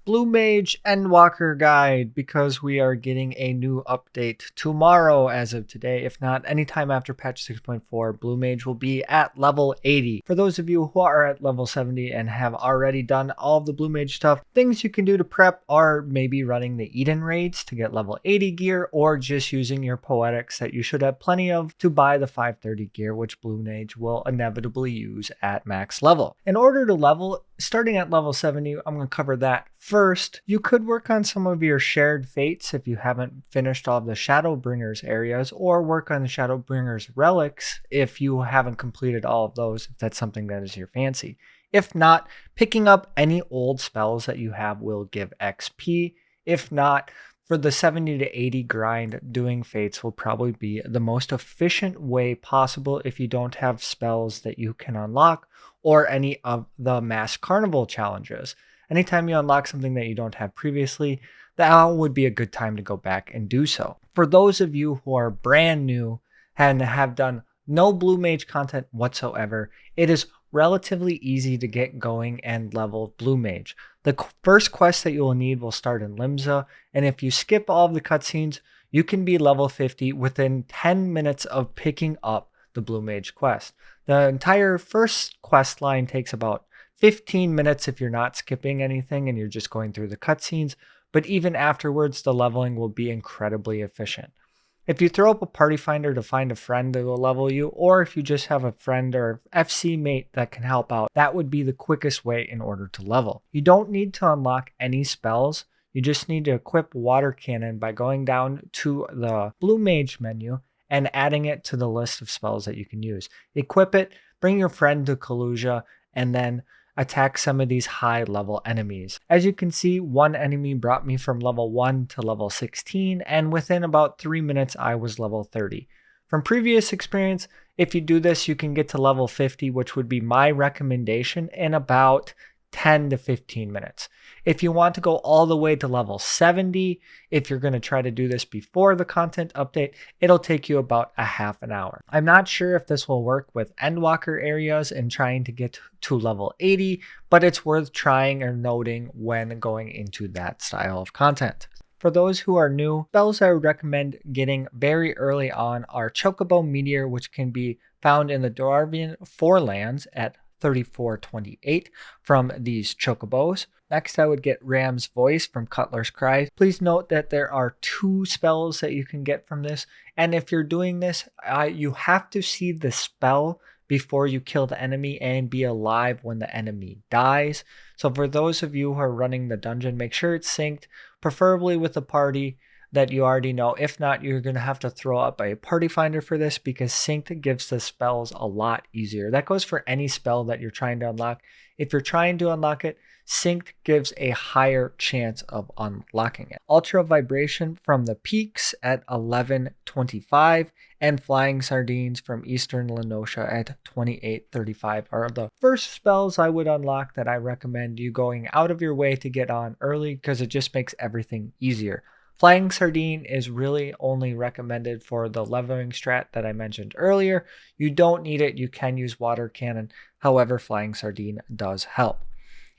Blu Mage Endwalker guide, because we are getting a new update tomorrow as of today. If not, anytime after patch 6.4, Blu Mage will be at level 80. For those of you who are at level 70 and have already done all of the Blu Mage stuff, things you can do to prep are maybe running the Eden raids to get level 80 gear, or just using your poetics that you should have plenty of to buy the 530 gear, which Blu Mage will inevitably use at max level. In order to level, starting at level 70, I'm going to cover that first. You could work on some of your shared fates if you haven't finished all of the Shadowbringers areas, or work on the Shadowbringers relics if you haven't completed all of those, if that's something that is your fancy. If not, picking up any old spells that you have will give XP. If not, for the 70 to 80 grind, doing fates will probably be the most efficient way possible if you don't have spells that you can unlock or any of the mass carnival challenges. Anytime you unlock something that you don't have previously, that would be a good time to go back and do so. For those of you who are brand new and have done no Blu Mage content whatsoever, it is relatively easy to get going and level Blu Mage. The first quest that you will need will start in Limsa, and if you skip all of the cutscenes, you can be level 50 within 10 minutes of picking up the Blu Mage quest. The entire first quest line takes about 15 minutes if you're not skipping anything and you're just going through the cutscenes, but even afterwards, the leveling will be incredibly efficient. If you throw up a party finder to find a friend that will level you, or if you just have a friend or FC mate that can help out, that would be the quickest way in order to level. You don't need to unlock any spells. You just need to equip Water Cannon by going down to the Blu Mage menu and adding it to the list of spells that you can use. Equip it, bring your friend to Kalusia, and then attack some of these high level enemies. As you can see, one enemy brought me from level 1 to level 16, and within about 3 minutes I was level 30. From previous experience, if you do this, you can get to level 50, which would be my recommendation, in about 10 to 15 minutes. If you want to go all the way to level 70, if you're going to try to do this before the content update, it'll take you about a half an hour. I'm not sure if this will work with Endwalker areas and trying to get to level 80, but it's worth trying or noting when going into that style of content. For those who are new, spells I would recommend getting very early on are Chocobo Meteor, which can be found in the Dwarvian Forelands at 3428 from these chocobos. Next, I would get Ram's Voice from Cutler's Cry. Please note that there are 2 spells that you can get from this, and if you're doing this, you have to see the spell before you kill the enemy and be alive when the enemy dies. So for those of you who are running the dungeon, make sure it's synced, preferably with a party that you already know. If not, you're going to have to throw up a party finder for this, because synced gives the spells a lot easier. That goes for any spell that you're trying to unlock. If you're trying to unlock it, synced gives a higher chance of unlocking it. Ultra Vibration from the Peaks at 1125 and Flying Sardines from Eastern Lenosha at 2835 are the first spells I would unlock that I recommend you going out of your way to get on early, because it just makes everything easier. Flying Sardine is really only recommended for the leveling strat that I mentioned earlier. You don't need it. You can use Water Cannon. However, Flying Sardine does help.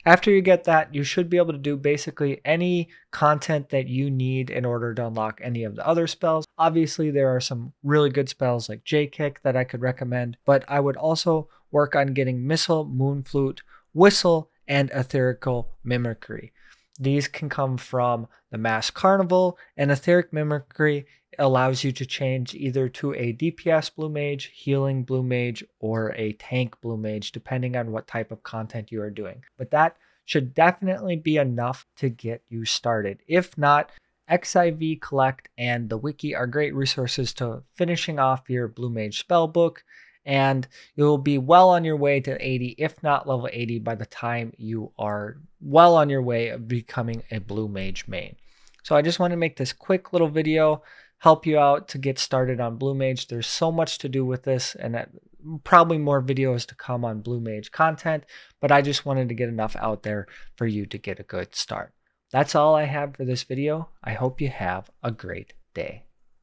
After you get that, you should be able to do basically any content that you need in order to unlock any of the other spells. Obviously, there are some really good spells like J-Kick that I could recommend, but I would also work on getting Missile, Moonflute, Whistle, and Etherical Mimicry. These can come from the Mass Carnival, and Etheric Mimicry allows you to change either to a DPS Blu Mage, Healing Blu Mage, or a Tank Blu Mage, depending on what type of content you are doing. But that should definitely be enough to get you started. If not, XIV Collect and the Wiki are great resources to finishing off your Blu Mage spellbook, and you'll be well on your way to 80, if not level 80, by the time you are well on your way of becoming a Blu Mage main. So I just want to make this quick little video, help you out to get started on Blu Mage. There's so much to do with this, and probably more videos to come on Blu Mage content, but I just wanted to get enough out there for you to get a good start. That's all I have for this video. I hope you have a great day.